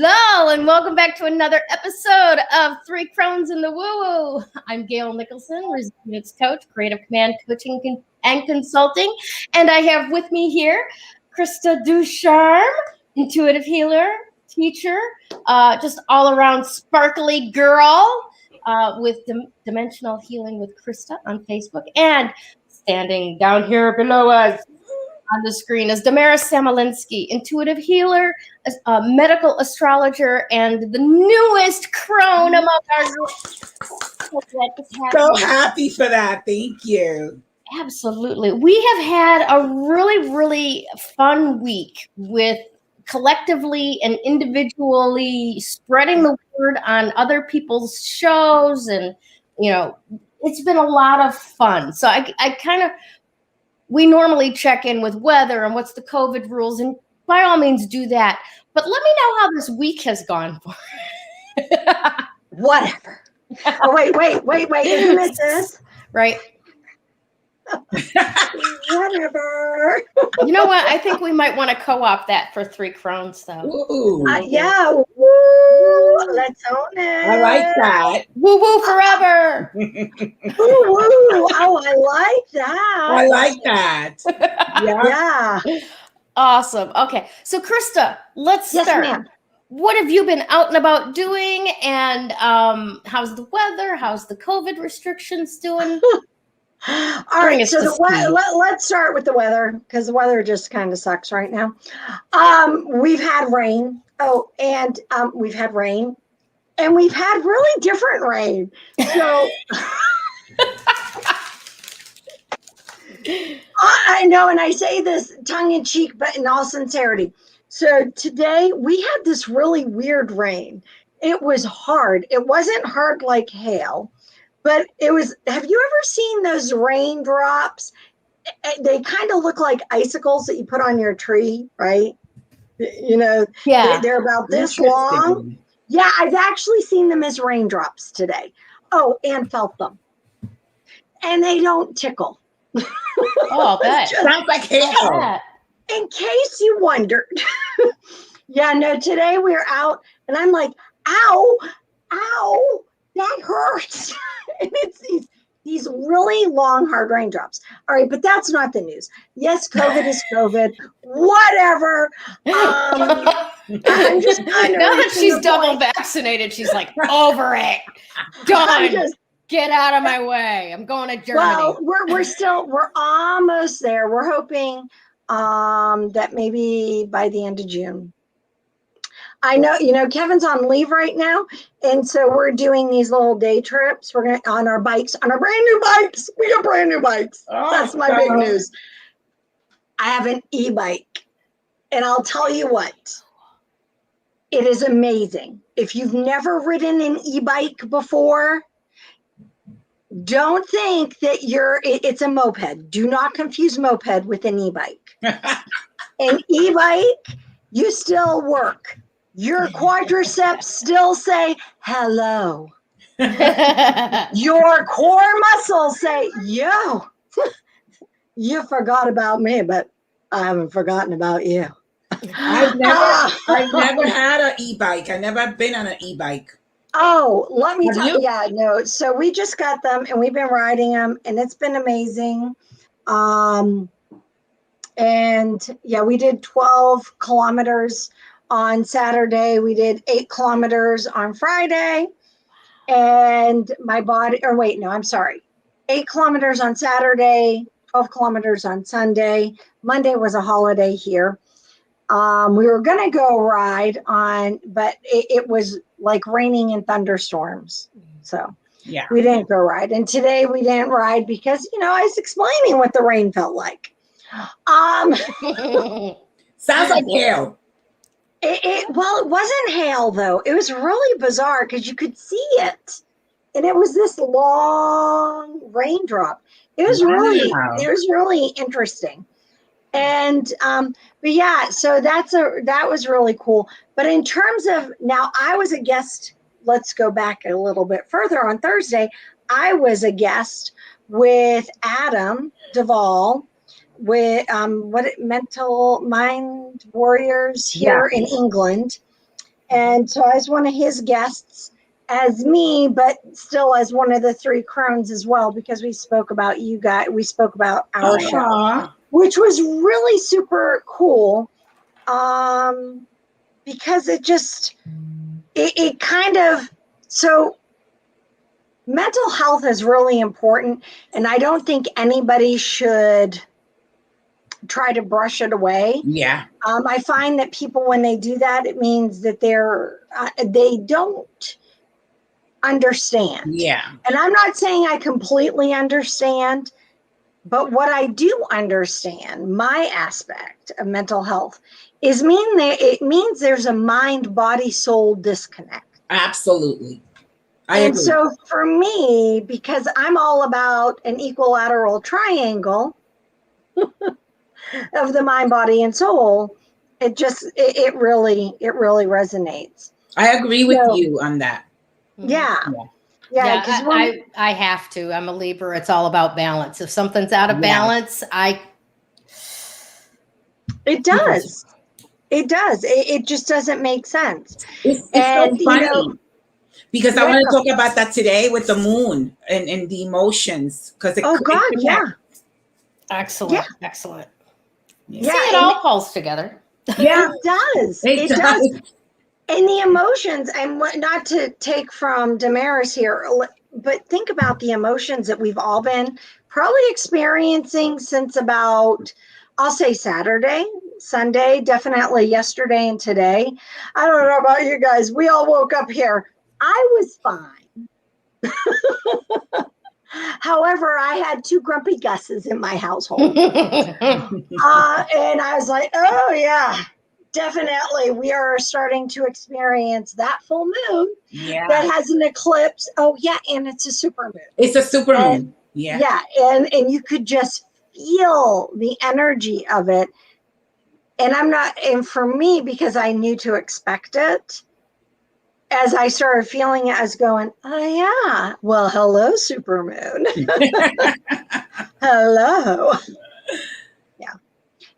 Hello, and welcome back to another episode of Three Crones in the Woo Woo. I'm Gayle Nicholson, Resilience Coach, Creative Command Coaching and Consulting. And I have with me here Krista Ducharme, intuitive healer, teacher, just all around sparkly girl with Dimensional Healing with Krista on Facebook. And standing down here below us on the screen is Damaris Samolinsky, intuitive healer, medical astrologer, and the newest crone among our group. So happy for that. Thank you. Absolutely. We have had a really, really fun week with collectively and individually spreading the word on other people's shows. And, you know, it's been a lot of fun. So I kind of, we normally check in with weather and what's the COVID rules, and by all means do that. But let me know how this week has gone for you. Whatever. Oh, wait. Isn't it this? Right. Whatever. You know what? I think we might want to co-opt that for Three Crones, though. Ooh. Yeah. Woo. Let's own it. I like that. Woo woo forever. Woo woo. Oh, I like that. I like that. Yeah. Awesome. Okay. So, Krista, let's start. Yes, ma'am. What have you been out and about doing? And how's the weather? How's the COVID restrictions doing? All right, so let's start with the weather, because the weather just kind of sucks right now. We've had rain. We've had rain, and we've had really different rain. So I know, and I say this tongue in cheek, but in all sincerity. So today we had this really weird rain. It was hard. It wasn't hard like hail. But it was, have you ever seen those raindrops? They kind of look like icicles that you put on your tree, right? You know, yeah, they're about this long. Yeah, I've actually seen them as raindrops today. Oh, and felt them. And they don't tickle. Oh, that sounds like hail. In case you wondered. Yeah, no, today we were out and I'm like, ow, that hurts. And it's these really long, hard raindrops. All right, but that's not the news. Yes, COVID is COVID. Whatever. I'm just now that she's double vaccinated, she's like, over it. Done. Get out of my way. I'm going to Germany. Well, we're almost there. We're hoping that maybe by the end of June. I know, Kevin's on leave right now. And so we're doing these little day trips. We're going to on our brand new bikes. We got brand new bikes. Oh, that's my big news. I have an e-bike. And I'll tell you what, it is amazing. If you've never ridden an e-bike before, don't think that it's a moped. Do not confuse moped with an e-bike. An e-bike, you still work. Your quadriceps still say hello. Your core muscles say, yo, you forgot about me, but I haven't forgotten about you. I've never had an e-bike. I've never been on an e-bike. Oh, let me tell you. Yeah, no. So we just got them and we've been riding them and it's been amazing. And yeah, we did 12 kilometers on Saturday. We did 8 kilometers on Friday. And 8 kilometers on Saturday, 12 kilometers on Sunday. Monday was a holiday here. We were going to go ride but it was like raining and thunderstorms. So yeah, we didn't go ride. And today we didn't ride because, I was explaining what the rain felt like. Sounds like hail. It wasn't hail though. It was really bizarre because you could see it. And it was this long raindrop. It was really interesting. And but yeah, so that was really cool. But in terms of now, I was a guest. Let's go back a little bit further. On Thursday, I was a guest with Adam Duvall with Mental Mind Warriors here in England. And so I was one of his guests as me, but still as one of the three crones as well, because we spoke about you guys, we spoke about our show, Aw. which was really super cool. Because it kind of, so mental health is really important, and I don't think anybody should try to brush it away. Yeah. I find that people, when they do that, it means that they don't understand. Yeah. And I'm not saying I completely understand, but what I do understand, my aspect of mental health, it means there's a mind, body, soul disconnect. Absolutely. I And agree. so for me, because I'm all about an equilateral triangle of the mind, body, and soul, it really resonates. I agree with So, you on that. yeah. Yeah. Yeah, because I have to. I'm a Libra. It's all about balance. If something's out of balance, it does. It does. It just doesn't make sense. It's And so funny because I want to talk about that today with the moon and the emotions, because oh God, yeah. Excellent. Excellent. Yeah, see, it all pulls together. Yeah, it does. It does. And the emotions, and not to take from Damaris here, but think about the emotions that we've all been probably experiencing since about, I'll say Saturday, Sunday, definitely yesterday and today. I don't know about you guys. We all woke up here. I was fine. However, I had two grumpy Gusses in my household. And I was like, oh, yeah. Definitely, we are starting to experience that full moon that has an eclipse. Oh, yeah, and it's a super moon. It's a super moon. Yeah. Yeah, and you could just feel the energy of it. And for me, because I knew to expect it, as I started feeling it, I was going, oh, yeah, well, hello, super moon. Hello.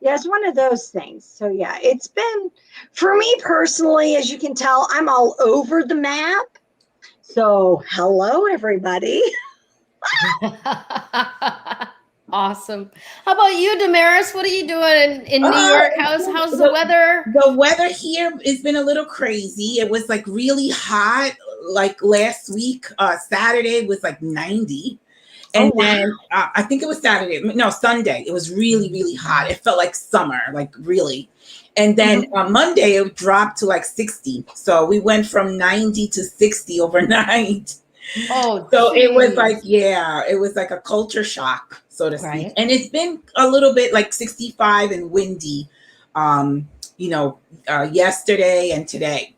Yeah, it's one of those things. So yeah, it's been, for me personally, as you can tell, I'm all over the map. So hello, everybody. Awesome. How about you, Damaris? What are you doing in New York? How's the weather? The weather here has been a little crazy. It was like really hot. Like last week, Saturday was like 90. And then I think it was Sunday. It was really, really hot. It felt like summer, like really. And then on Monday, it dropped to like 60. So we went from 90 to 60 overnight. Oh, so it was like, it was like a culture shock, so to speak. And it's been a little bit like 65 and windy, yesterday and today.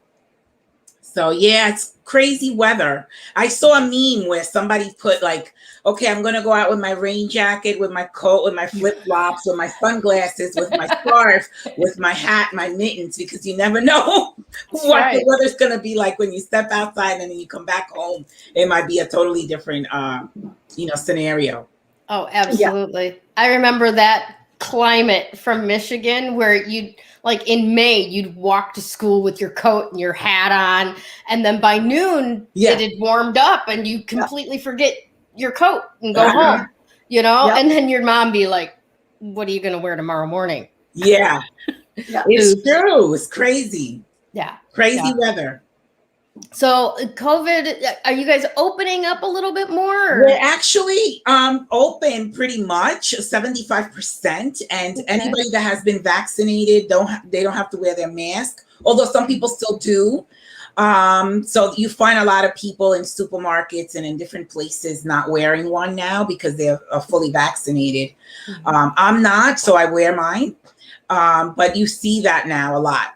So yeah, it's crazy weather. I saw a meme where somebody put like, okay, I'm going to go out with my rain jacket, with my coat, with my flip-flops, with my sunglasses, with my scarf, with my hat, my mittens, because you never know what the weather's going to be like when you step outside and then you come back home. It might be a totally different, scenario. Oh, absolutely. Yeah. I remember that climate from Michigan where like in May, you'd walk to school with your coat and your hat on. And then by noon, it had warmed up and you completely forget your coat and go home, and then your mom be like, what are you going to wear tomorrow morning? Yeah. It's true. It's crazy. Yeah. Crazy weather. So COVID, are you guys opening up a little bit more? We're actually open pretty much 75%. And anybody that has been vaccinated, they don't have to wear their mask, although some people still do. So you find a lot of people in supermarkets and in different places not wearing one now because they're fully vaccinated. I'm not, so I wear mine. But you see that now a lot.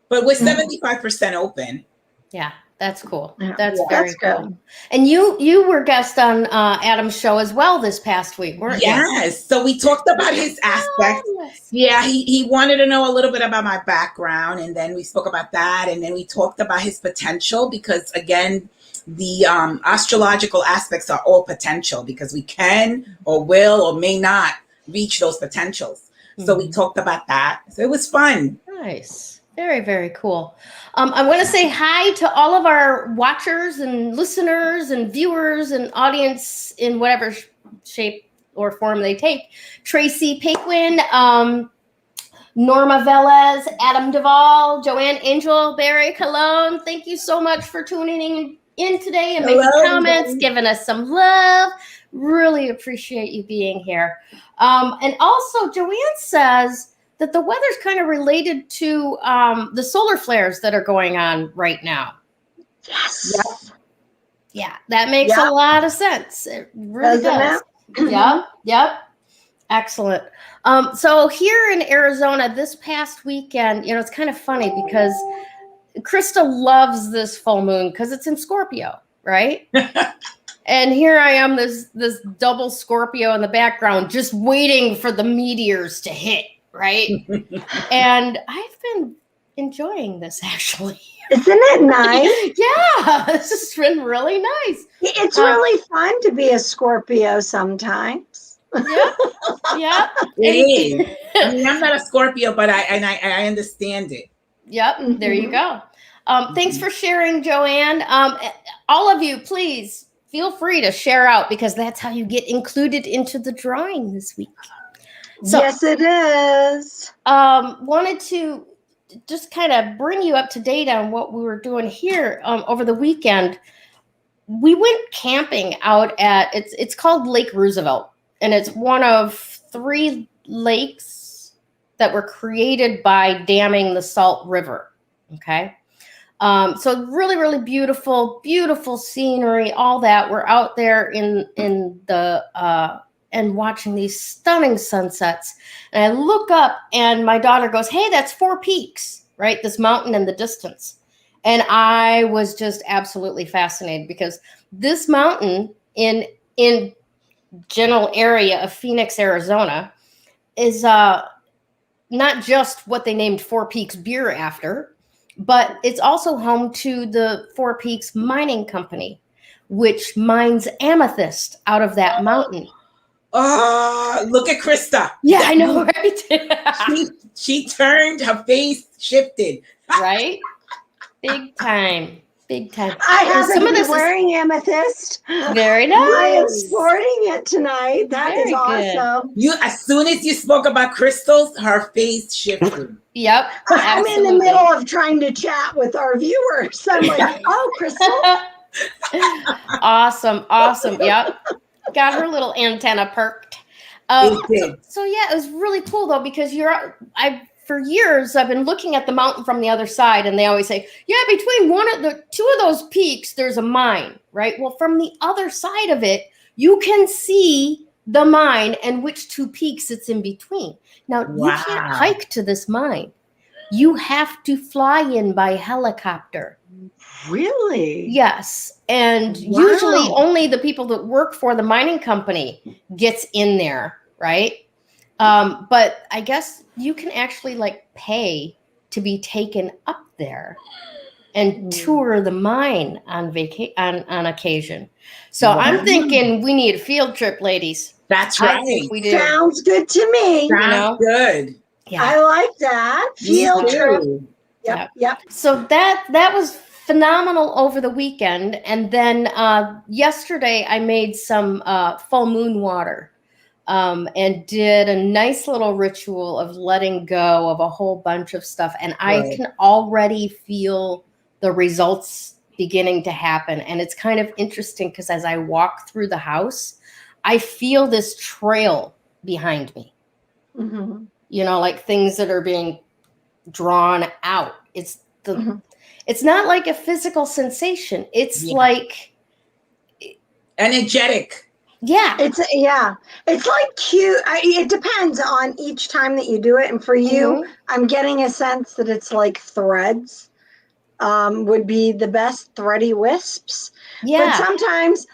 But we're 75% open. Yeah, that's cool. That's very cool. And you were guest on Adam's show as well this past week, weren't you? Yes. So we talked about his aspects. Yeah, he wanted to know a little bit about my background, and then we spoke about that, and then we talked about his potential, because again, the astrological aspects are all potential, because we can or will or may not reach those potentials. So we talked about that. So it was fun. Nice. Very, very cool. I want to say hi to all of our watchers and listeners and viewers and audience in whatever shape or form they take. Tracy Paquin, Norma Velez, Adam Duvall, Joanne Angel, Barry Cologne. Thank you so much for tuning in today and making comments, giving us some love. Really appreciate you being here. And also, Joanne says that the weather's kind of related to the solar flares that are going on right now. Yes. Yep. Yeah, that makes a lot of sense. It really does. Yep. Excellent. So here in Arizona this past weekend, it's kind of funny because Krista loves this full moon because it's in Scorpio, right? And here I am, this double Scorpio in the background, just waiting for the meteors to hit, right? And I've been enjoying this, actually. Isn't it nice? Yeah, this has been really nice. It's really fun to be a Scorpio sometimes. Yeah. It is. I mean, I'm not a Scorpio, but I understand it. Yep, there you go. Thanks for sharing, Joanne. All of you, please feel free to share out because that's how you get included into the drawing this week. So, yes, it is. Wanted to just kind of bring you up to date on what we were doing here over the weekend. We went camping out at it's called Lake Roosevelt, and it's one of 3 lakes that were created by damming the Salt River. Okay. So really, really beautiful scenery, all that. We're out there in the and watching these stunning sunsets. And I look up and my daughter goes, "Hey, that's 4 peaks, right? This mountain in the distance." And I was just absolutely fascinated because this mountain in general area of Phoenix, Arizona is not just what they named 4 Peaks beer after, but it's also home to the 4 Peaks Mining Company, which mines amethyst out of that mountain. Oh, look at Krista. Yeah, I know, right? she turned, her face shifted. Right? Big time. I happen to be wearing amethyst. Very nice. I am sporting it tonight. That is awesome. As soon as you spoke about crystals, her face shifted. Yep. I'm in the middle of trying to chat with our viewers. I'm like, oh, crystal. Awesome. Yep. Got her little antenna perked. So yeah, it was really cool though because for years I've been looking at the mountain from the other side, and they always say, yeah, between 2 of those peaks there's a mine, right? Well, from the other side of it, you can see the mine and which 2 peaks it's in between. Now you can't hike to this mine. You have to fly in by helicopter. Really? Yes. And usually only the people that work for the mining company gets in there, right? But I guess you can actually pay to be taken up there and tour the mine on occasion. So I'm thinking we need a field trip, ladies. That's right. I think we do. Sounds good to me. Sounds good. Yeah. I like that. Field trip. Yep. So that was phenomenal over the weekend. And then yesterday I made some full moon water and did a nice little ritual of letting go of a whole bunch of stuff. And I can already feel the results beginning to happen. And it's kind of interesting because as I walk through the house, I feel this trail behind me. Mm-hmm. Like things that are being drawn out. It's it's not like a physical sensation. It's like energetic. Yeah. It's like cute. It depends on each time that you do it. And for you, I'm getting a sense that it's like threads would be the best, thready wisps. Yeah. But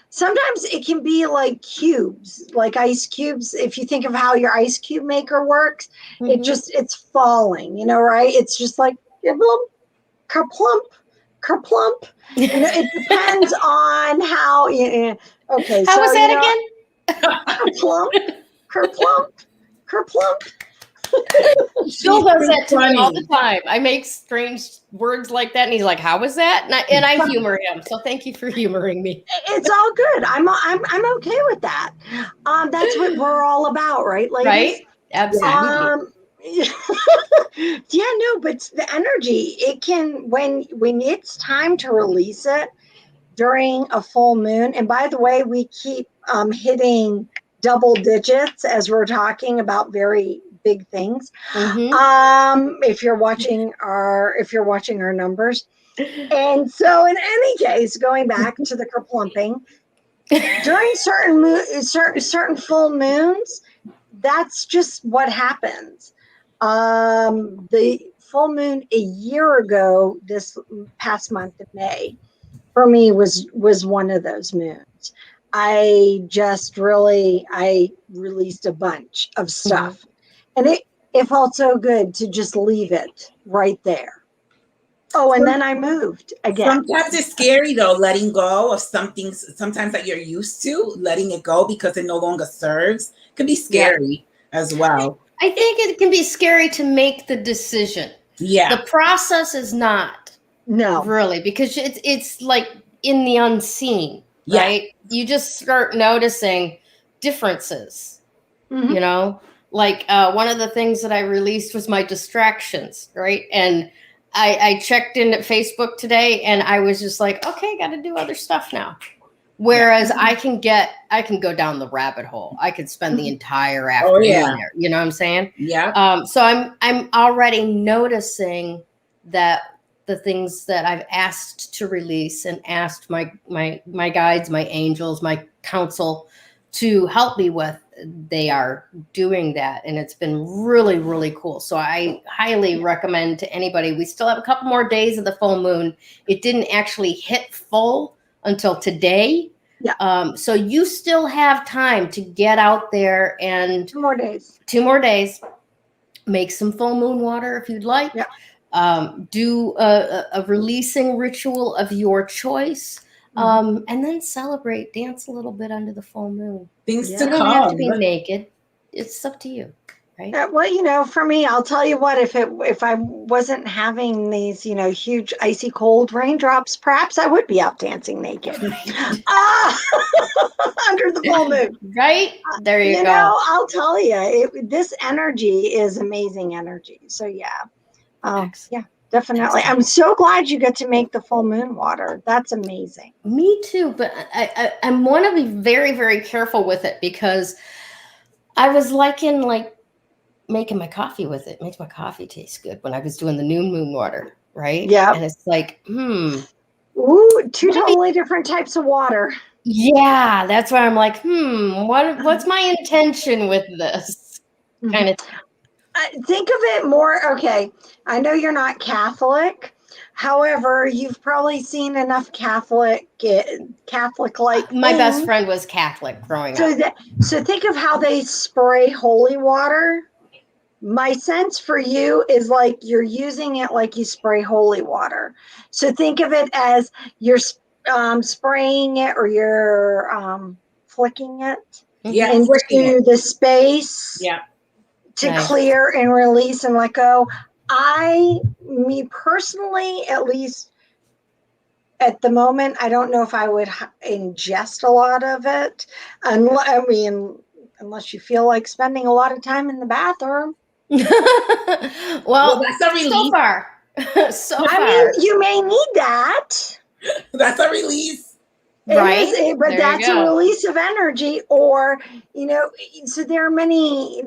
sometimes it can be like cubes, like ice cubes. If you think of how your ice cube maker works, it's falling, right? It's just like kerplump, kerplump. It depends on how okay. How was that again? Kerplump, kerplump, kerplump. Phil does that to me all funny. the time. I make strange words like that, and he's like, "How was that?" And I humor him. So thank you for humoring me. It's all good. I'm okay with that. That's what we're all about, right, ladies? Right? Absolutely. Yeah, no, but the energy, it can, when it's time to release it during a full moon. And by the way, we keep hitting double digits as we're talking about very big things. If you're watching our numbers. And so in any case, going back to the kerplumping, during certain full moons, that's just what happens. The full moon a year ago, this past month of May, for me was one of those moons. I released a bunch of stuff, and it felt so good to just leave it right there. Oh, and then I moved again. Sometimes it's scary though, letting go of something sometimes that you're used to, letting it go because it no longer serves. It can be scary as well. I think it can be scary to make the decision. Yeah. The process is not. No. Really, because it's like in the unseen, right? You just start noticing differences, you know? Like one of the things that I released was my distractions, right? And I checked in at Facebook today and I was just like, okay, got to do other stuff now. Whereas I can go down the rabbit hole. I could spend the entire afternoon there. You know what I'm saying? Yeah. So I'm already noticing that the things that I've asked to release and asked my guides, my angels, my counsel to help me with, they are doing that. And it's been really, really cool. So I highly recommend to anybody. We still have a couple more days of the full moon. It didn't actually hit full until today. Yeah. So you still have time to get out there and 2 more days. 2 more days. Make some full moon water if you'd like. Yeah. Do a releasing ritual of your choice. And then celebrate, dance a little bit under the full moon. Things You to don't come. have to be naked. It's up to you, right? Well, for me, I'll tell you what, if I wasn't having these, huge icy cold raindrops, perhaps I would be out dancing naked. Under the full moon. Right? There you go. I'll tell you, this energy is amazing energy. So yeah. Yeah, definitely. I'm so glad you get to make the full moon water. That's amazing. Me too, but I want to be very, very careful with it because I was liking making my coffee with it. It makes my coffee taste good when I was doing the new moon water, right? Yeah. And it's like, Ooh, 2 totally different types of water. Yeah, that's why I'm like, what's my intention with this? Kind of. Think of it more, okay, I know you're not Catholic. However, you've probably seen enough Catholic-like My best things. friend was Catholic growing up. So think of how they spray holy water. My sense for you is like you're using it like you spray holy water. So think of it as you're spraying it or you're flicking it into the space. Yeah. To clear and release and let go. Me personally, at least at the moment, I don't know if I would ingest a lot of it. Unless you feel like spending a lot of time in the bathroom. Well, that's a release. So far. I mean, you may need that. That's a release. Right. But that's a release of energy, or so there are many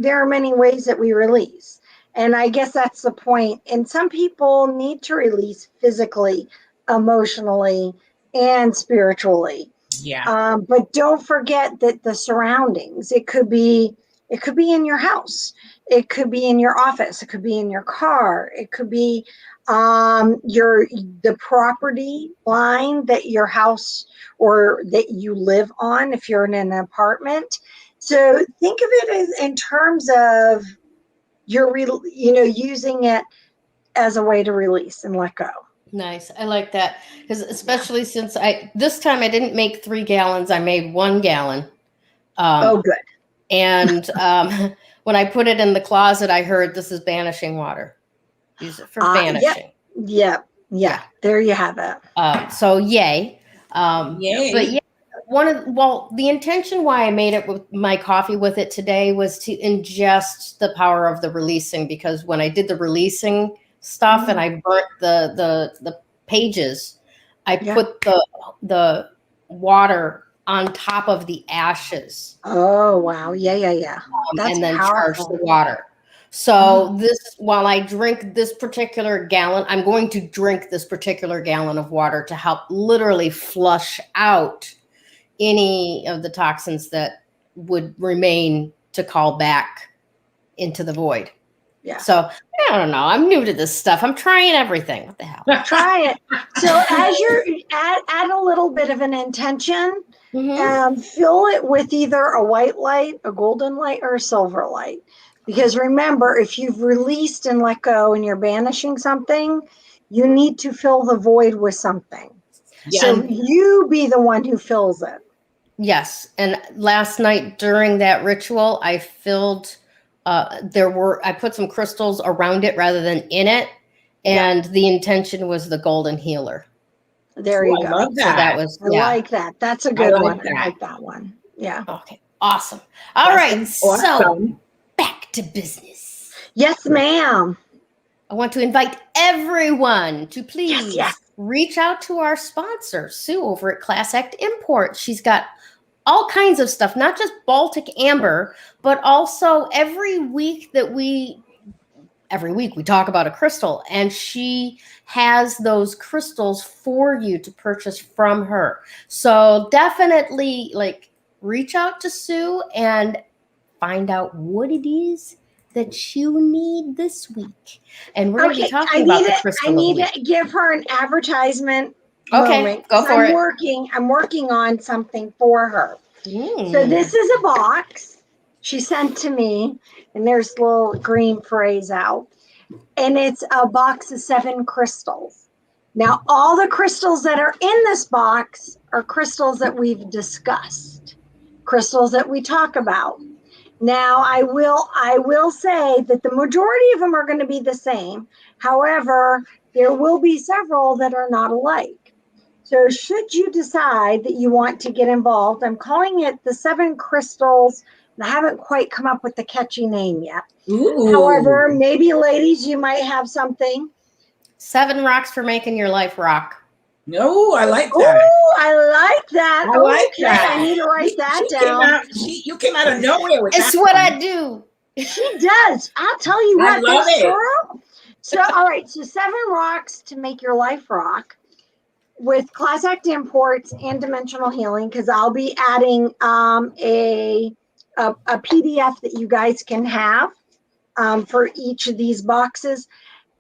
ways that we release, and I guess that's the point. And some people need to release physically, emotionally, and spiritually. Yeah. But don't forget that the surroundings, it could be in your house, it could be in your office, it could be in your car, it could be the property line that your house or that you live on if you're in an apartment. So think of it as in terms of using it as a way to release and let go. Nice. I like that because especially since this time I didn't make 3 gallons, I made 1 gallon. Good. And when I put it in the closet, I heard this is banishing water. Use it for banishing. Yep. There you have it. So yay. Yay. But yeah, the intention why I made it with my coffee with it today was to ingest the power of the releasing, because when I did the releasing stuff and I burnt the pages, I put the water on top of the ashes. Oh wow. Yeah. That's and then powerful. charge the water. So while I drink this particular gallon, I'm going to drink this particular gallon of water to help literally flush out any of the toxins that would remain to call back into the void. Yeah. So I don't know. I'm new to this stuff. I'm trying everything. What the hell? Try it. So as you're add a little bit of an intention, fill it with either a white light, a golden light, or a silver light. Because remember, if you've released and let go and you're banishing something, you need to fill the void with something. Yeah. So you be the one who fills it. Yes. And last night during that ritual, I filled, I put some crystals around it rather than in it. And the intention was the golden healer. There you go. I love that. So that was, I like that. That's a good one. I like that one. Yeah. Okay. Awesome. All right. Awesome. So back to business. Yes, ma'am. I want to invite everyone to please reach out to our sponsor, Sue, over at Class Act Import. She's got all kinds of stuff, not just Baltic Amber, but also every week we talk about a crystal, and she has those crystals for you to purchase from her. So definitely reach out to Sue and find out what it is that you need this week. And we're going to be talking about the crystal. I need to give her an advertisement. Okay, moment, go for it. I'm working on something for her. So this is a box she sent to me, and there's a little green phrase out. And it's a box of 7 crystals. Now, all the crystals that are in this box are crystals that we've discussed, crystals that we talk about. Now, I will say that the majority of them are going to be the same. However, there will be several that are not alike. So should you decide that you want to get involved, I'm calling it the 7 crystals. I haven't quite come up with the catchy name yet. Ooh. However, maybe ladies, you might have something. 7 rocks for making your life rock. No, I like that. Oh, I like that. I like that. I need to write that down. You came out of nowhere with that. It's what I do. She does. I'll tell you what. I love it. Girl. So, all right. So 7 rocks to make your life rock with Class Act Imports and Dimensional Healing, because I'll be adding a PDF that you guys can have for each of these boxes.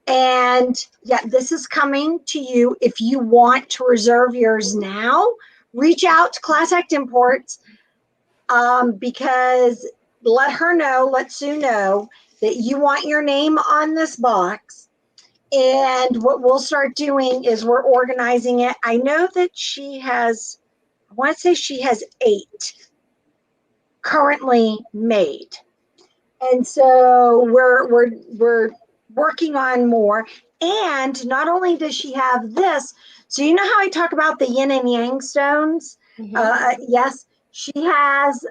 And this is coming to you. If you want to reserve yours now, reach out to Class Act Imports, because let Sue know that you want your name on this box. And what we'll start doing is we're organizing it. I know that she has 8 currently made. And so we're working on more. And not only does she have this, so you know how I talk about the yin and yang stones? Yes, she has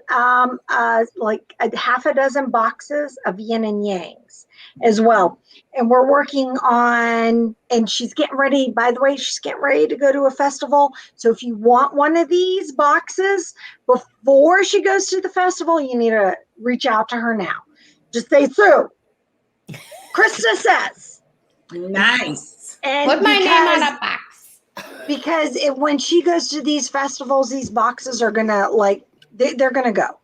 like a half a dozen boxes of yin and yangs as well. And we're working on, and she's getting ready, by the way, she's getting ready to go to a festival. So if you want one of these boxes before she goes to the festival, you need to reach out to her now. Just say, Sue, Krista says. Nice. And put my name on a box. Because when she goes to these festivals, these boxes are gonna they're gonna go.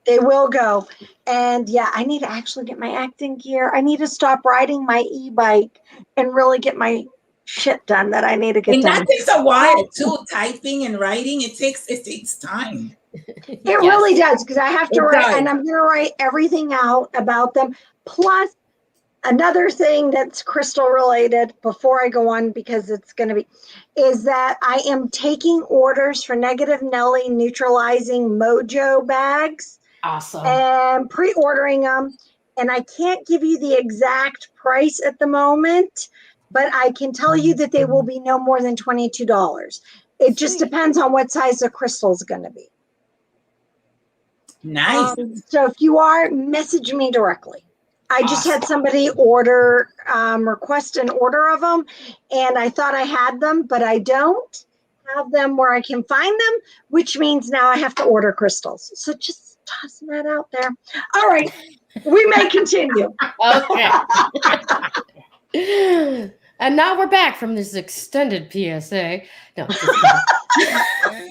They will go. And I need to actually get my acting gear. I need to stop riding my e-bike and really get my shit done that I need to get done. And that takes a while too. Typing and writing, it takes time. It really does, because I have to write, and I'm going to write everything out about them. Plus, another thing that's crystal related before I go on, because it's going to be, is that I am taking orders for Negative Nelly neutralizing mojo bags. Awesome. and pre-ordering them. And I can't give you the exact price at the moment, but I can tell you that they will be no more than $22. It just depends on what size the crystal is going to be. Nice. So if you are, message me directly. I just had somebody order, request an order of them, and I thought I had them, but I don't have them where I can find them, which means now I have to order crystals. So just tossing that out there. All right, we may continue. Okay. And now we're back from this extended PSA. No, just kidding.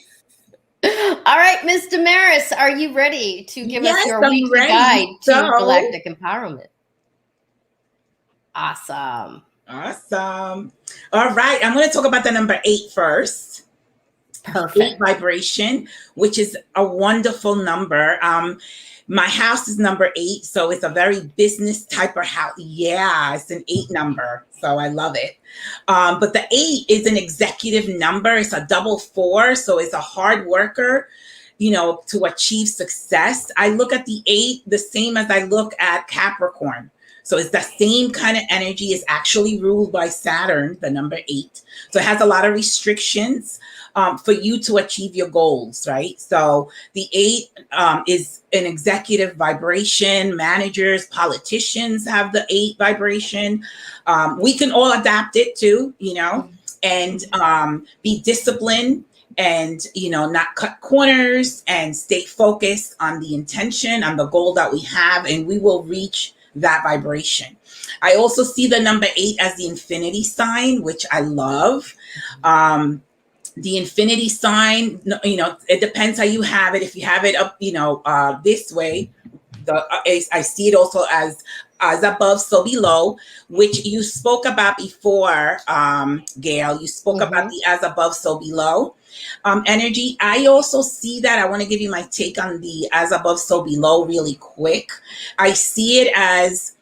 All right, Ms. Damaris, are you ready to give us your weekly guide to galactic empowerment? Awesome. Awesome. All right, I'm going to talk about the number 8 first. Perfect. 8 vibration, which is a wonderful number. My house is number 8, so it's a very business type of house. Yeah, it's an 8 number, so I love it. But the 8 is an executive number. It's a double 4, so it's a hard worker, you know, to achieve success. I look at the 8 the same as I look at Capricorn. So it's the same kind of energy. It's actually ruled by Saturn, the number 8. So it has a lot of restrictions for you to achieve your goals, right? So the 8 is an executive vibration. Managers, politicians have the 8 vibration. We can all adapt it too, you know, and be disciplined and, you know, not cut corners and stay focused on the intention, on the goal that we have, and we will reach that vibration. I also see the number 8 as the infinity sign, which I love. The infinity sign, you know, it depends how you have it. If you have it up, you know, this way, I see it also as above, so below, which you spoke about before, Gayle. You spoke about the as above, so below energy. I also see that. I want to give you my take on the as above, so below really quick. I see it as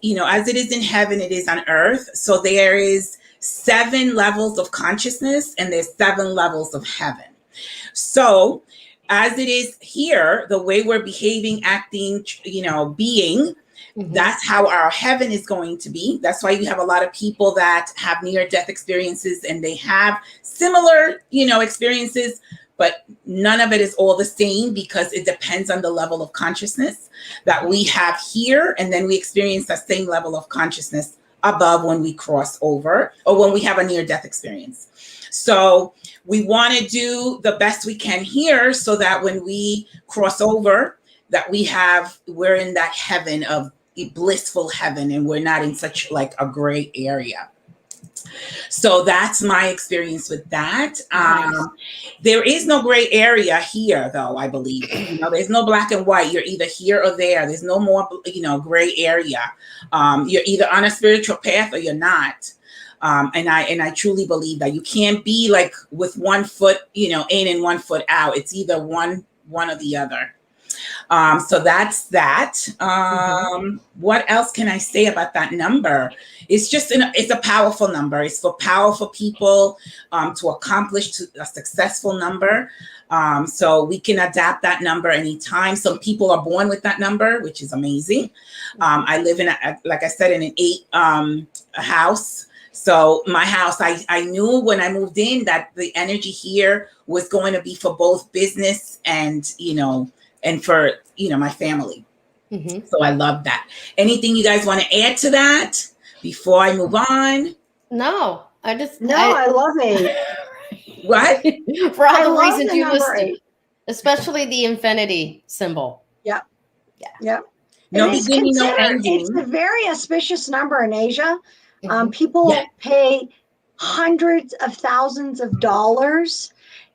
you know, as it is in heaven, it is on earth. So there is 7 levels of consciousness and there's 7 levels of heaven. So as it is here, the way we're behaving, acting, you know, being, that's how our heaven is going to be. That's why you have a lot of people that have near-death experiences and they have similar, you know, experiences, but none of it is all the same because it depends on the level of consciousness that we have here. And then we experience the same level of consciousness above when we cross over or when we have a near-death experience. So we want to do the best we can here so that when we cross over, that we're in that heaven of a blissful heaven and we're not in such like a gray area. So that's my experience with that. Nice. There is no gray area here, though, I believe. You know, there's no black and white. You're either here or there. There's no more, you know, gray area. You're either on a spiritual path or you're not. And I truly believe that you can't be like with one foot, you know, in and one foot out. It's either one or the other. So that's that. What else can I say about that number? It's just it's a powerful number. It's for powerful people to accomplish a successful number. So we can adapt that number anytime. Some people are born with that number, which is amazing. I live in, like I said, in an 8 house. So my house, I knew when I moved in that the energy here was going to be for both business and, you know, and for, you know, my family. So I love that. Anything you guys want to add to that before I move on? No, I love it. What? For all the reasons you listed, especially the infinity symbol. Yep. Yeah. Yep. No beginning, no ending. It's a very auspicious number in Asia. People pay hundreds of thousands of dollars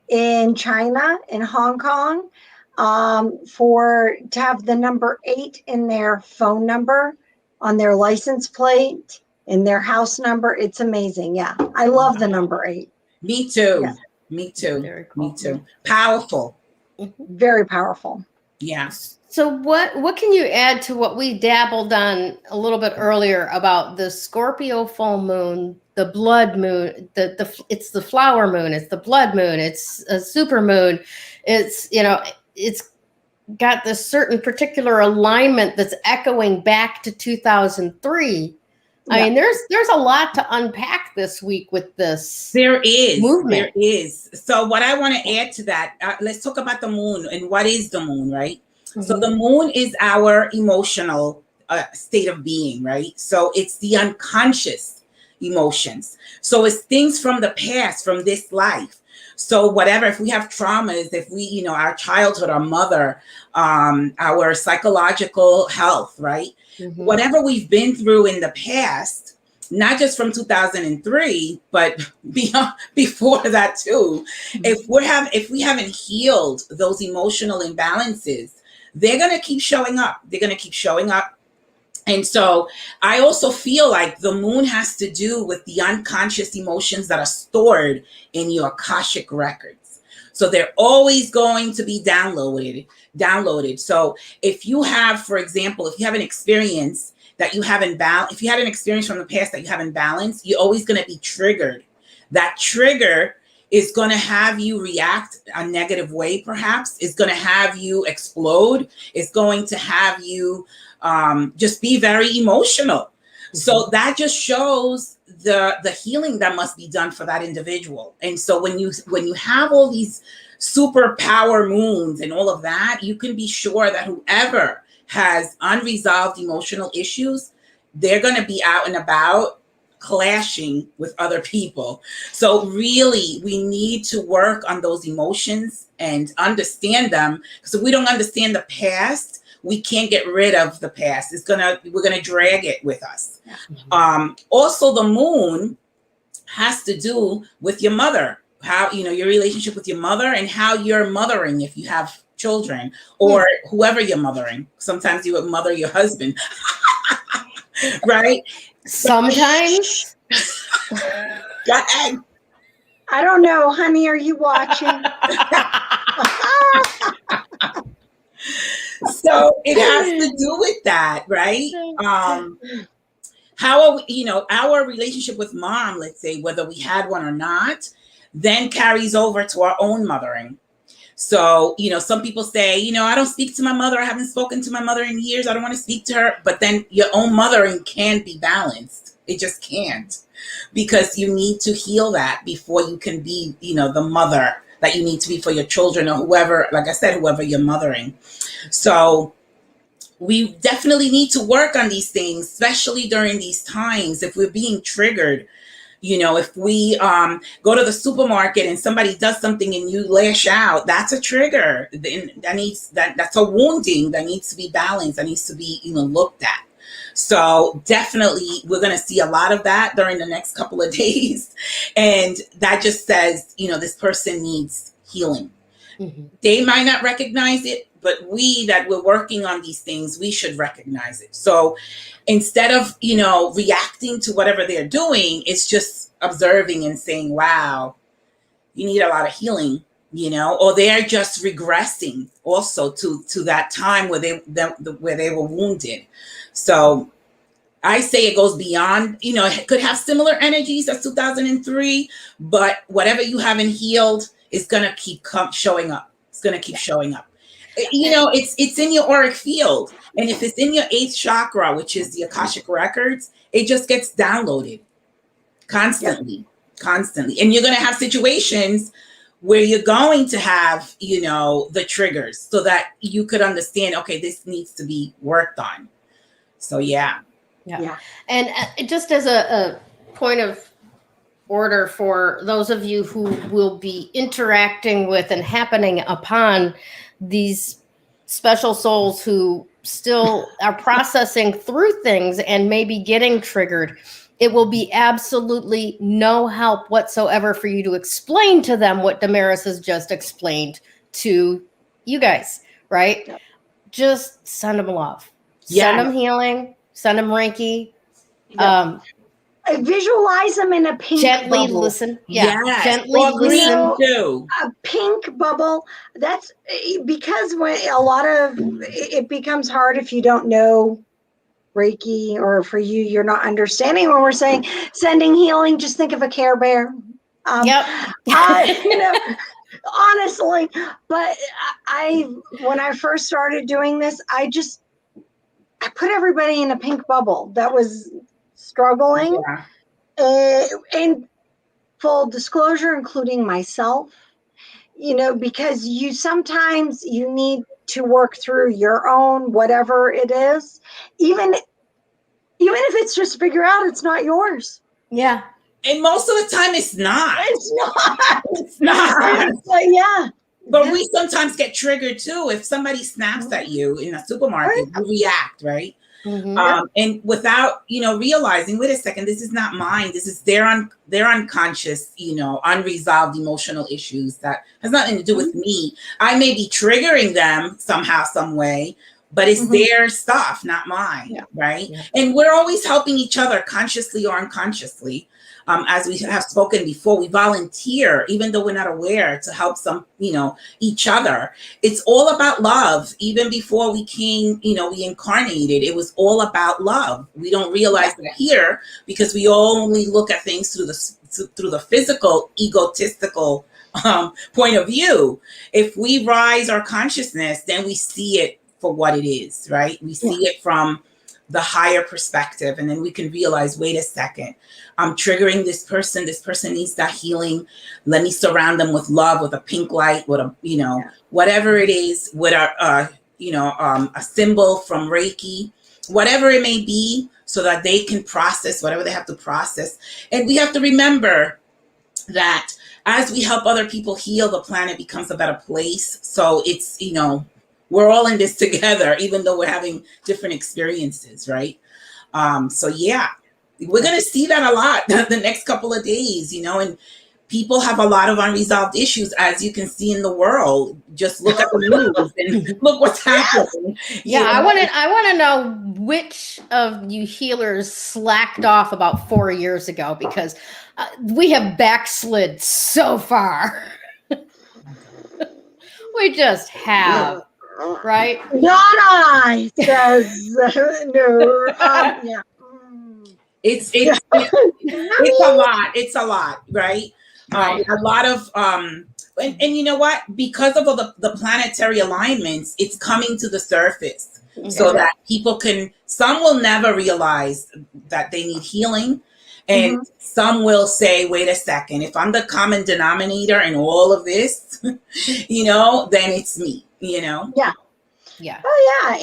in China, in Hong Kong, to have the number 8 in their phone number, on their license plate, in their house number. It's amazing. Yeah. I love the number 8. Me too. Yeah. Me too. Very cool. Me too. Powerful. Very powerful. Yeah. So what can you add to what we dabbled on a little bit earlier about the Scorpio full moon, the blood moon, it's the flower moon, it's the blood moon, it's a super moon, it's, you know, it's got this certain particular alignment that's echoing back to 2003. I mean, there's a lot to unpack this week with this. There is movement. There is. So what I want to add to that, let's talk about the moon and what is the moon, right? Mm-hmm. So the moon is our emotional state of being, right? So it's the unconscious emotions. So it's things from the past, from this life. So whatever, if we have traumas, if we, you know, our childhood, our mother, our psychological health, right? Mm-hmm. Whatever we've been through in the past, not just from 2003, but before that too. Mm-hmm. If we haven't healed those emotional imbalances, they're going to keep showing up. They're going to keep showing up. And so I also feel like the moon has to do with the unconscious emotions that are stored in your Akashic records. So they're always going to be downloaded. So if you have, for example, if you have an experience that you haven't balanced, if you had an experience from the past that you haven't balanced, you're always going to be triggered. That trigger is going to have you react a negative way, perhaps. It's going to have you explode. It's going to have you just be very emotional. Mm-hmm. So that just shows the healing that must be done for that individual. And so when you have all these superpower moons and all of that, you can be sure that whoever has unresolved emotional issues, they're going to be out and about clashing with other people. So really, we need to work on those emotions and understand them. Because if we don't understand the past, we can't get rid of the past. We're gonna drag it with us. Mm-hmm. Also, the moon has to do with your mother, how, you know, your relationship with your mother and how you're mothering if you have children or whoever you're mothering. Sometimes you would mother your husband, right? Sometimes. Go ahead. I don't know, honey. Are you watching? So it has to do with that, right? How are we, you know, our relationship with mom, let's say, whether we had one or not, then carries over to our own mothering. So, you know, some people say, you know, I don't speak to my mother. I haven't spoken to my mother in years. I don't want to speak to her. But then your own mothering can be balanced. It just can't, because you need to heal that before you can be, you know, the mother that you need to be for your children or whoever, like I said, whoever you're mothering. So we definitely need to work on these things, especially during these times. If we're being triggered, you know, if we go to the supermarket and somebody does something and you lash out, that's a trigger. That's a wounding that needs to be balanced, that needs to be, you know, looked at. So definitely we're going to see a lot of that during the next couple of days. And that just says, you know, this person needs healing. Mm-hmm. They might not recognize it, but we that we're working on these things, we should recognize it. So instead of, you know, reacting to whatever they're doing, it's just observing and saying, wow, you need a lot of healing, you know, or they're just regressing also to that time where they were wounded. So I say it goes beyond, you know, it could have similar energies as 2003, but whatever you haven't healed is going to keep showing up. It's going to keep showing up. You know, it's in your auric field. And if it's in your 8th chakra, which is the Akashic records, it just gets downloaded constantly. And you're going to have situations where you're going to have, you know, the triggers so that you could understand, okay, this needs to be worked on. So, yeah. And just as a point of order for those of you who will be interacting with and happening upon these special souls who still are processing through things and maybe getting triggered, it will be absolutely no help whatsoever for you to explain to them what Damaris has just explained to you guys, right? Yep. Just send them love. Send them healing. Send them Reiki. Yep. Visualize them in a pink gently bubble. Listen. Gently listen too. A pink bubble. That's because when a lot of it becomes hard if you don't know Reiki, or for you're not understanding when we're saying sending healing. Just think of a Care Bear. You know, on a whistling. But when I first started doing this, I put everybody in a pink bubble that was struggling. Yeah. And full disclosure, including myself, because sometimes you need to work through your own, whatever it is, even if it's just figure out it's not yours. Yeah. And most of the time it's not. It's not. It's not. Yeah. But we sometimes get triggered too. If somebody snaps at you in a supermarket, you react, right? Mm-hmm. And without, realizing, wait a second, this is not mine. This is their unconscious, unresolved emotional issues that has nothing to do with me. I may be triggering them somehow, some way, but it's their stuff, not mine, right? Yeah. And we're always helping each other consciously or unconsciously. As we have spoken before, we volunteer, even though we're not aware, to help each other. It's all about love. Even before we came, we incarnated, it was all about love. We don't realize that here because we only look at things through the physical, egotistical point of view. If we rise our consciousness, then we see it for what it is, right? We see it from the higher perspective, and then we can realize, wait a second, I'm triggering this person needs that healing. Let me surround them with love, with a pink light, with a whatever it is, with a symbol from Reiki, whatever it may be, so that they can process whatever they have to process. And we have to remember that as we help other people heal, the planet becomes a better place. So it's we're all in this together, even though we're having different experiences, right? So yeah, we're going to see that a lot the next couple of days, and people have a lot of unresolved issues, as you can see in the world. Just look at the news and look what's happening. Yeah, I want to know which of you healers slacked off about 4 years ago, because we have backslid so far. We just have. Right? Not I, says no. Yeah. It's a lot. It's a lot, right? A lot of and you know what? Because of all the planetary alignments, it's coming to the surface so that people some will never realize that they need healing. And some will say, wait a second, if I'm the common denominator in all of this, then it's me, Yeah. Yeah. Oh yeah.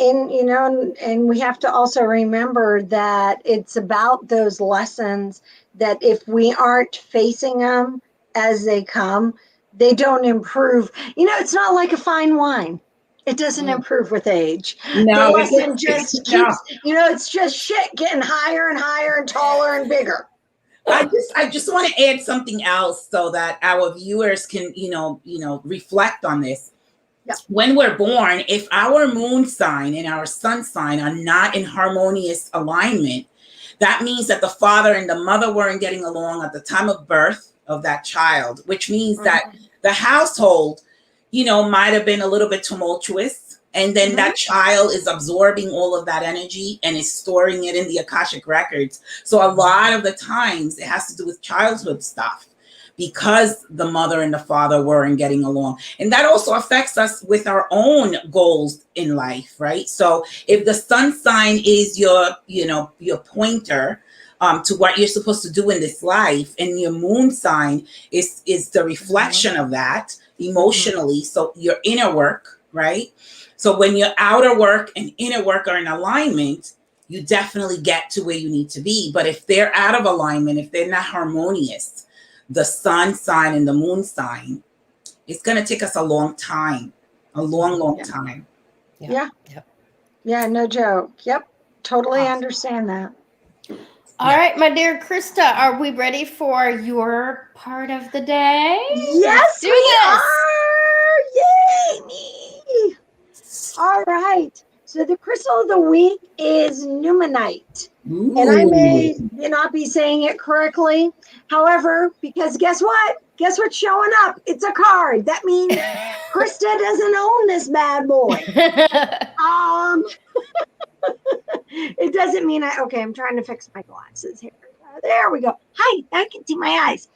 And we have to also remember that it's about those lessons that if we aren't facing them as they come, they don't improve. It's not like a fine wine. It doesn't improve with age. No, the lesson just keeps, it's just shit getting higher and higher and taller and bigger. I just want to add something else so that our viewers can, reflect on this. Yep. When we're born, if our moon sign and our sun sign are not in harmonious alignment, that means that the father and the mother weren't getting along at the time of birth of that child, which means that the household, might have been a little bit tumultuous. And then that child is absorbing all of that energy and is storing it in the Akashic records. So a lot of the times it has to do with childhood stuff, because the mother and the father weren't getting along. And that also affects us with our own goals in life, right? So if the sun sign is your pointer to what you're supposed to do in this life, and your moon sign is the reflection of that emotionally, so your inner work, right? So when your outer work and inner work are in alignment, you definitely get to where you need to be. But if they're out of alignment, if they're not harmonious, the sun sign and the moon sign, it's going to take us a long time, a long time. Yeah. No joke. Yep. Totally understand that. All right, my dear Krista, are we ready for your part of the day? Yes, we are. Yay, me. All right. So the crystal of the week is Nuumnite. Ooh. And I may not be saying it correctly. However, because guess what? Guess what's showing up? It's a card. That means Krista doesn't own this bad boy. It doesn't mean I'm trying to fix my glasses here. There we go. Hi, I can see my eyes.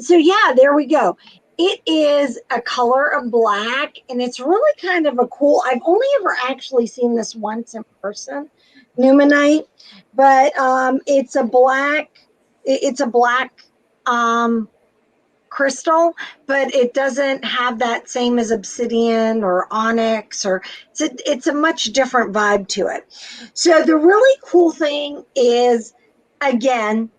So yeah, there we go. it is a color of black, and it's really kind of a cool. I've only ever actually seen this once in person, Nuumnite, but it's a black. It's a black crystal, but it doesn't have that same as obsidian or onyx, or it's a much different vibe to it. So the really cool thing is, again,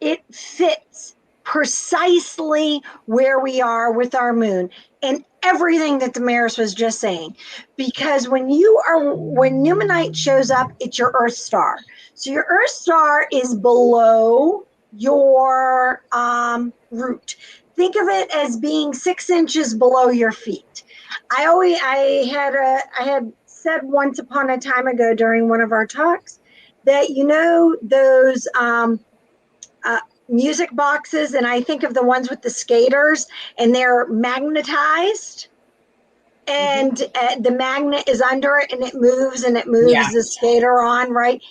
it fits precisely where we are with our moon and everything that Damaris was just saying. Because when Nuumnite shows up, it's your Earth star. So your Earth star is below your root. Think of it as being 6 inches below your feet. I had said once upon a time ago during one of our talks that, those music boxes, and I think of the ones with the skaters, and they're magnetized, and the magnet is under it, and it moves the skater on, right?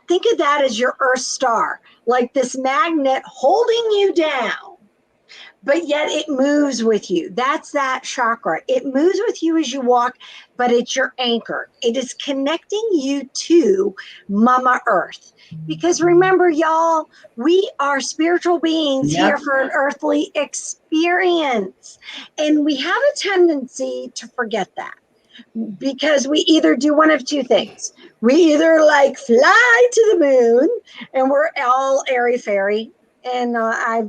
Think of that as your Earth star, like this magnet holding you down, but yet it moves with you. That's that chakra. It moves with you as you walk, but it's your anchor. It is connecting you to Mama Earth. Because remember, y'all, we are spiritual beings here for an earthly experience. And we have a tendency to forget that, because we either do one of two things. We either fly to the moon and we're all airy-fairy. And I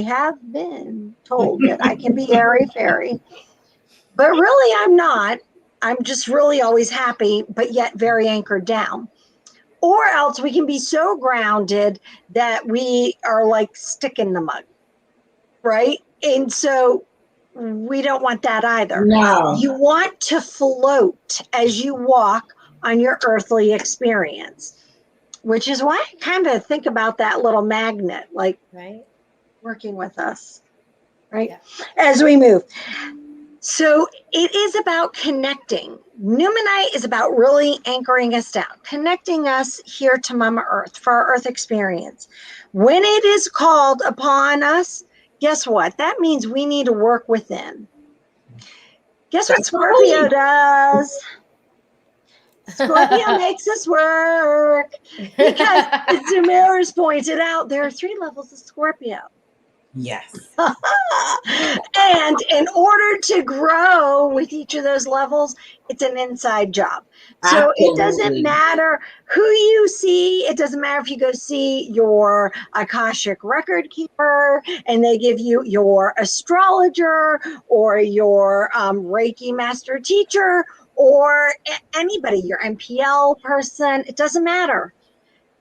have been told that I can be airy-fairy, but really I'm not. I'm just really always happy, but yet very anchored down. Or else we can be so grounded that we are like stick in the mud, right? And so we don't want that either. No. You want to float as you walk on your earthly experience, which is why I kind of think about that little magnet, right, working with us, right? Yeah. As we move. So it is about connecting. Nuumnite is about really anchoring us down, connecting us here to Mama Earth for our Earth experience. When it is called upon us, guess what? That means we need to work within. Guess what Scorpio does? Scorpio makes us work, because as Damaris pointed out, there are 3 levels of Scorpio. Yes. And in order to grow with each of those levels, it's an inside job. So It doesn't matter who you see. It doesn't matter if you go see your Akashic record keeper and they give you your astrologer or your Reiki master teacher or anybody, your MPL person. It doesn't matter.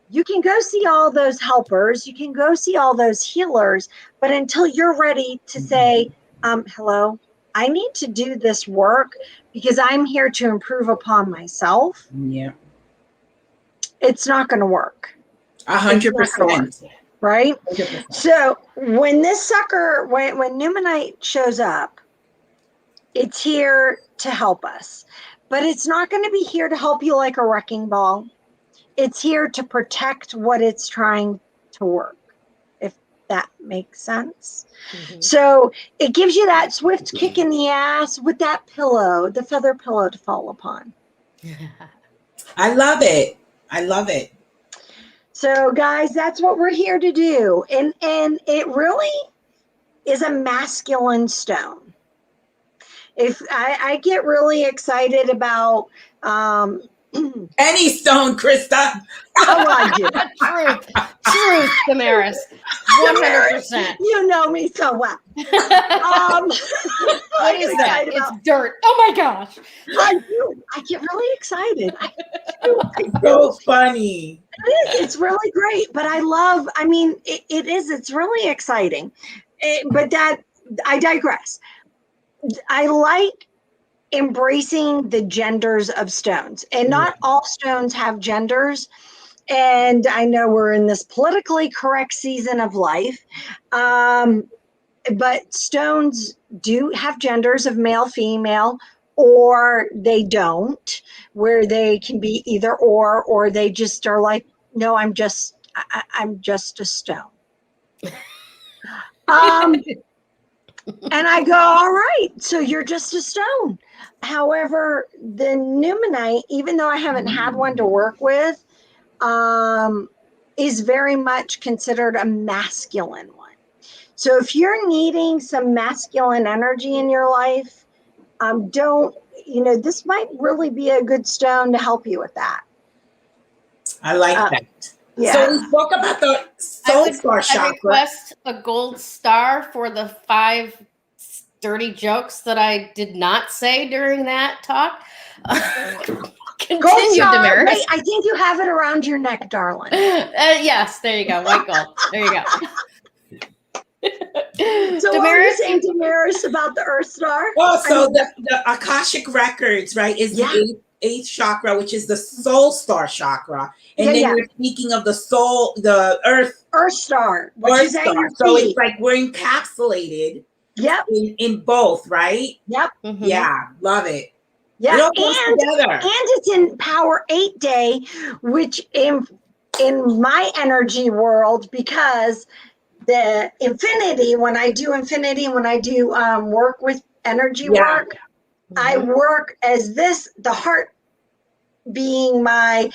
You can go see all those helpers. You can go see all those healers. But until you're ready to say, hello, I need to do this work because I'm here to improve upon myself. Yeah. It's not going to work. 100%. Right? 100%. So when this sucker, when Nuumnite shows up, it's here to help us. But it's not going to be here to help you like a wrecking ball. It's here to protect what it's trying to work, if that makes sense. Mm-hmm. So it gives you that swift kick in the ass with that pillow, the feather pillow to fall upon. I love it. I love it. So guys, that's what we're here to do. And it really is a masculine stone. If I get really excited about any stone, Krista. Oh, I do. Truth, Damaris. 100%. You know me so well. What is that? It's dirt. Oh my gosh. I do. I get really excited. I do. So funny. It is. It's really great. But it's really exciting. But I digress. I like embracing the genders of stones, and not all stones have genders. And I know we're in this politically correct season of life, but stones do have genders of male, female, or they don't, where they can be either or they just are like, no, I'm just a stone. And I go, all right, so you're just a stone. However, the Nuumnite, even though I haven't had one to work with, is very much considered a masculine one. So if you're needing some masculine energy in your life, this might really be a good stone to help you with that. I like that. Yeah. So we spoke about the soul star chakra. I request a gold star for the 5 dirty jokes that I did not say during that talk. Continue, Damaris. Wait, I think you have it around your neck, darling. Yes, there you go. White gold. There you go. So what were you saying, Damaris, about the Earth Star? Oh, so the Akashic Records, right, is the eighth chakra, which is the soul star chakra. And then you're speaking of the soul, the Earth Star, which is at your feet. So it's like we're encapsulated in both, right? Yep. Mm-hmm. Yeah, love it. Yeah, and it's in Power 8 Day, which in my energy world, because the infinity, when I do work with energy work, I work as the heart being my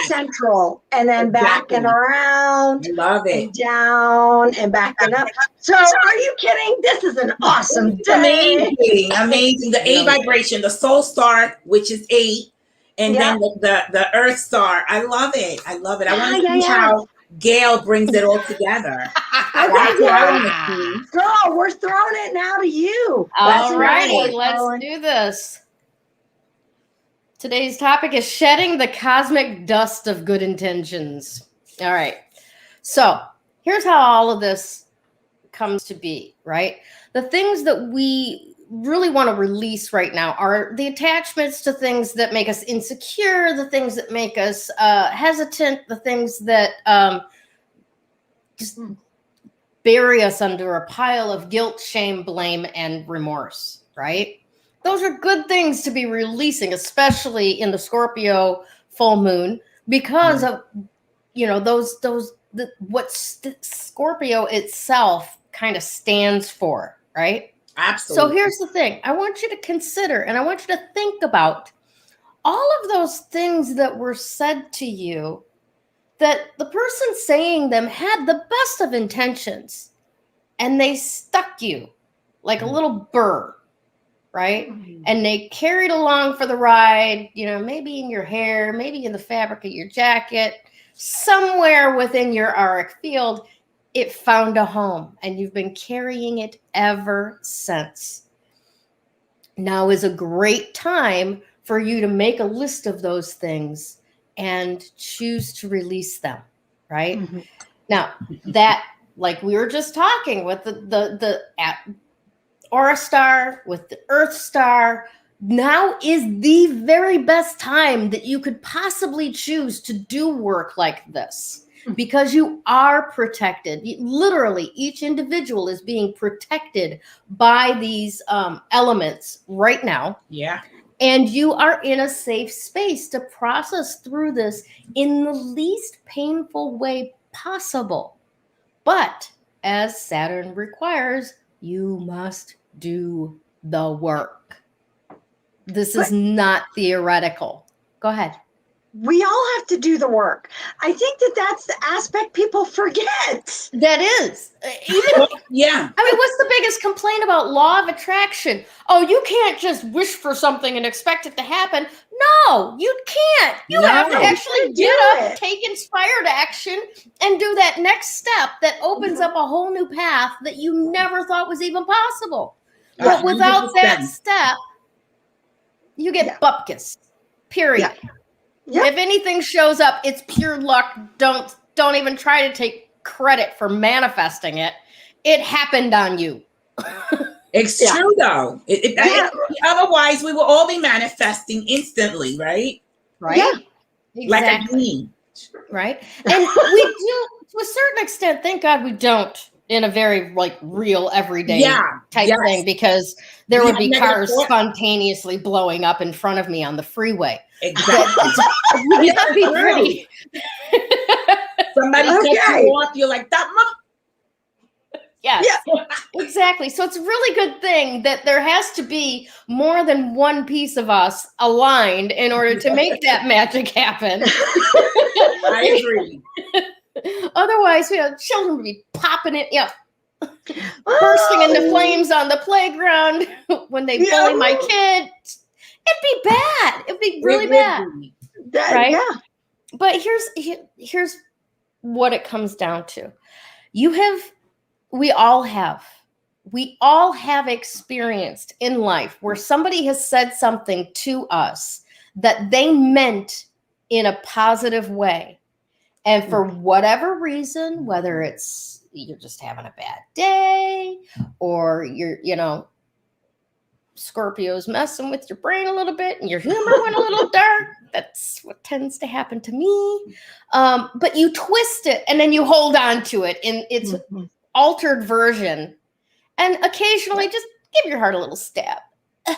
central, and then back and around, I love it, and down and back and up. So are you kidding? This is an awesome day. Amazing. The 8 vibration, the soul star, which is 8, and then the Earth star. I love it. I want to see how Gayle brings it all together. Girl, we're throwing it now to you. All righty, let's do this. Today's topic is shedding the cosmic dust of good intentions. All right. So here's how all of this comes to be, right? The things that we really want to release right now are the attachments to things that make us insecure, the things that make us hesitant, the things that just bury us under a pile of guilt, shame, blame, and remorse, right? Those are good things to be releasing, especially in the Scorpio full moon, because of, what Scorpio itself kind of stands for, right? Absolutely. So here's the thing. I want you to consider, and I want you to think about all of those things that were said to you, that the person saying them had the best of intentions, and they stuck you like a little burr. Right? And they carried along for the ride, maybe in your hair, maybe in the fabric of your jacket, somewhere within your auric field, it found a home, and you've been carrying it ever since. Now is a great time for you to make a list of those things and choose to release them, right? Mm-hmm. Now, that, like we were just talking with the Aura Star, with the Earth Star, now is the very best time that you could possibly choose to do work like this, because you are protected. Literally, each individual is being protected by these elements right now. Yeah. And you are in a safe space to process through this in the least painful way possible. But as Saturn requires, you must do the work. This is not theoretical. Go ahead. We all have to do the work. I think that's the aspect people forget. That is. Yeah. I mean, what's the biggest complaint about law of attraction? Oh, you can't just wish for something and expect it to happen. No, you can't. You have to actually get up, take inspired action, and do that next step that opens up a whole new path that you never thought was even possible. But without that step, you get bupkis. Period. Yeah. Yep. If anything shows up, it's pure luck. Don't even try to take credit for manifesting it. It happened on you. It's true, though. Otherwise, we will all be manifesting instantly, right? Right? Yeah. Exactly. Like a dream. Right? And we do, to a certain extent, thank God we don't, in a very real everyday type thing, because there would be cars spontaneously blowing up in front of me on the freeway. Exactly. That'd be pretty. Somebody cuts you off, you're like, that Yes, exactly. So it's a really good thing that there has to be more than one piece of us aligned in order to make that magic happen. I agree. Otherwise, children would be popping it, bursting into flames on the playground when they bully my kid. It'd be bad. It'd be really bad. Right? Yeah. But here's what it comes down to. We all have experienced in life where somebody has said something to us that they meant in a positive way. And for whatever reason, whether it's you're just having a bad day or Scorpio's messing with your brain a little bit and your humor went a little dark. That's what tends to happen to me. But you twist it and then you hold on to it in its altered version. And occasionally just give your heart a little stab. But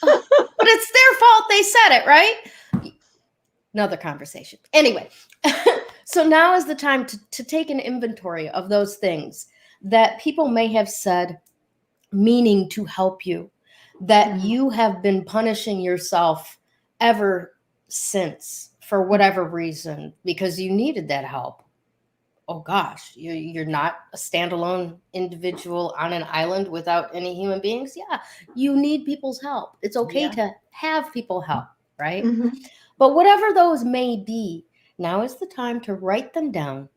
it's their fault they said it, right? Another conversation. Anyway, so now is the time to take an inventory of those things that people may have said meaning to help you, that you have been punishing yourself ever since for whatever reason, because you needed that help. Oh gosh, you're not a standalone individual on an island without any human beings. Yeah, you need people's help. It's okay to have people help, right? But whatever those may be, now is the time to write them down,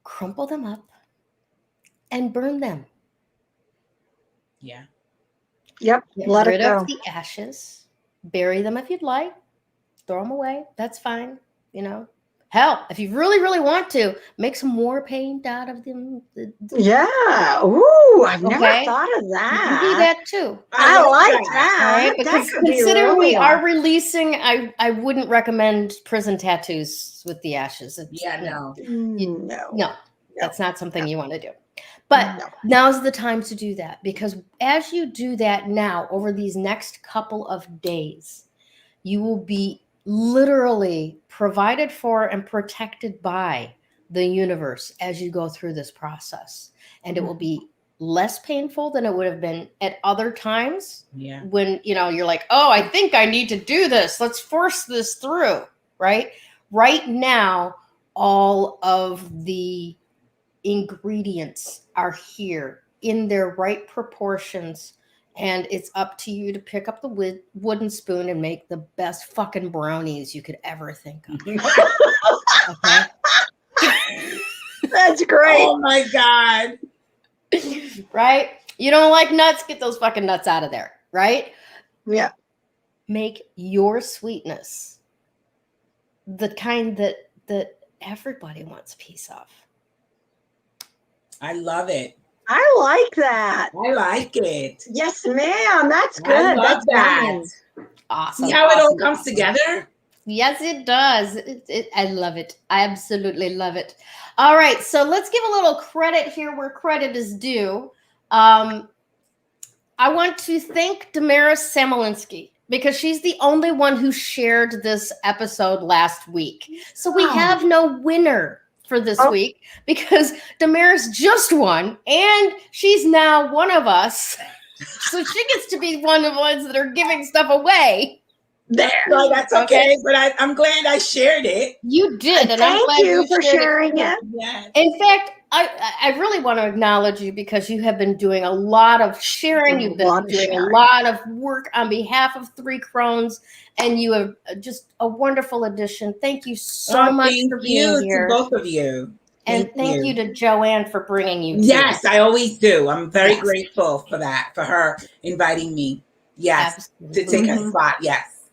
crumple them up, and burn them. Yeah. Yep. Get rid of the ashes. Bury them if you'd like. Throw them away. That's fine. Hell, if you really, really want to, make some war paint out of them. Yeah. Ooh, I've never thought of that. You can do that too. I like that. Right? Because considering we are releasing, I wouldn't recommend prison tattoos with the ashes. No, that's not something you want to do. But now's the time to do that, because as you do that now, over these next couple of days, you will be literally provided for and protected by the universe as you go through this process. And it will be less painful than it would have been at other times. Yeah. When, you're like, oh, I think I need to do this. Let's force this through, right? Right now, all of the ingredients are here in their right proportions. And it's up to you to pick up the wooden spoon and make the best fucking brownies you could ever think of. Okay? That's great. Oh my God. Right? You don't like nuts? Get those fucking nuts out of there. Right? Yeah. Make your sweetness the kind that everybody wants a piece of. I love it. I like that. I like it. Yes, ma'am. That's good. I love that. Nice. Awesome. See how it all comes together? Yes, it does. I love it. I absolutely love it. All right. So let's give a little credit here where credit is due. I want to thank Damaris Samolinsky, because she's the only one who shared this episode last week. So we have no winner for this week, because Damaris just won and she's now one of us. So she gets to be one of the ones that are giving stuff away. There. No, that's okay. But I'm glad I shared it. You did. And I'm glad you for sharing it. Yes. In fact, I really want to acknowledge you, because you have been doing a lot of sharing. You've been doing a lot of work on behalf of Three Crones, and you have just a wonderful addition. Thank you so much for being here. To both of you. And thank you to Joanne for bringing you. Yes, I always do. I'm very grateful for that, for her inviting me. Yes, to take her spot. Yes.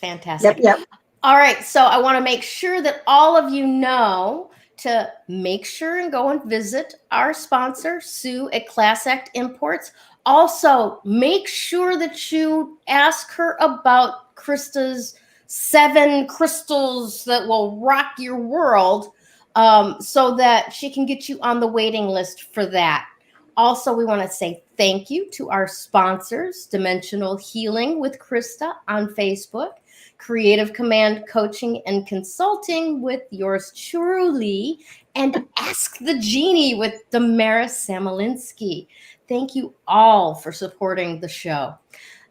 Fantastic. Yep. All right. So I want to make sure that all of you know to make sure and go and visit our sponsor, Sue at Class Act Imports. Also, make sure that you ask her about Krista's 7 crystals that will rock your world, so that she can get you on the waiting list for that. Also, we want to say thank you to our sponsors, Dimensional Healing with Krista on Facebook. Creative Command Coaching and Consulting with yours truly, and Ask the Genie with Damaris Samolinsky. Thank you all for supporting the show.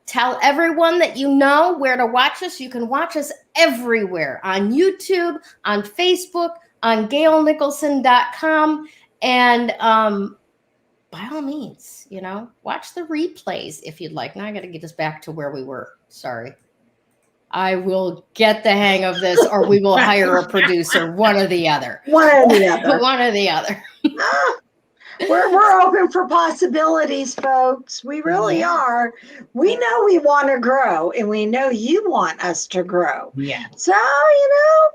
Tell everyone that you know where to watch us. You can watch us everywhere on YouTube, on Facebook, on GayleNicholson.com. And by all means, watch the replays if you'd like. Now I got to get us back to where we were. Sorry. I will get the hang of this, or we will hire a producer, one or the other. One or the other. One or the other. We're open for possibilities, folks. We really are. We know we want to grow, and we know you want us to grow. Yeah. So,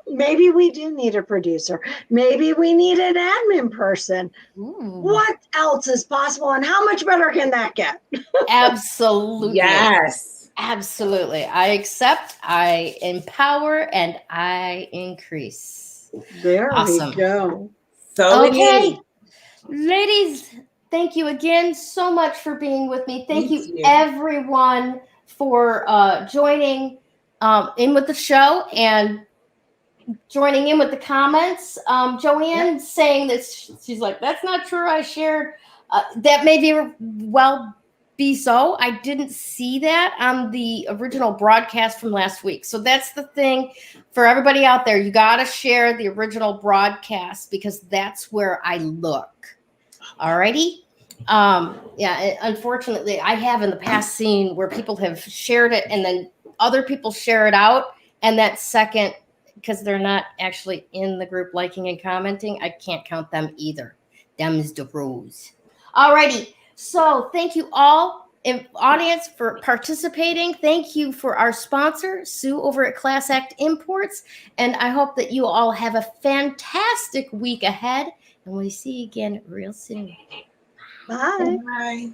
maybe we do need a producer. Maybe we need an admin person. Ooh. What else is possible, and how much better can that get? Absolutely. Yes. Absolutely. I accept, I empower, and I increase. There Awesome. we go. So okay. Ladies, thank you again so much for being with me. Thank you, everyone, for joining in with the show and joining in with the comments. Joanne saying that she's like, that's not true. I shared that may be so. I didn't see that on the original broadcast from last week. So that's the thing for everybody out there. You got to share the original broadcast because that's where I look. Alrighty. Unfortunately, I have in the past seen where people have shared it and then other people share it out. And that second, because they're not actually in the group liking and commenting, I can't count them either. Them's the rules. Alrighty. So thank you all, audience, for participating. Thank you for our sponsor, Sue, over at Class Act Imports. And I hope that you all have a fantastic week ahead. And we'll see you again real soon. Bye. Bye.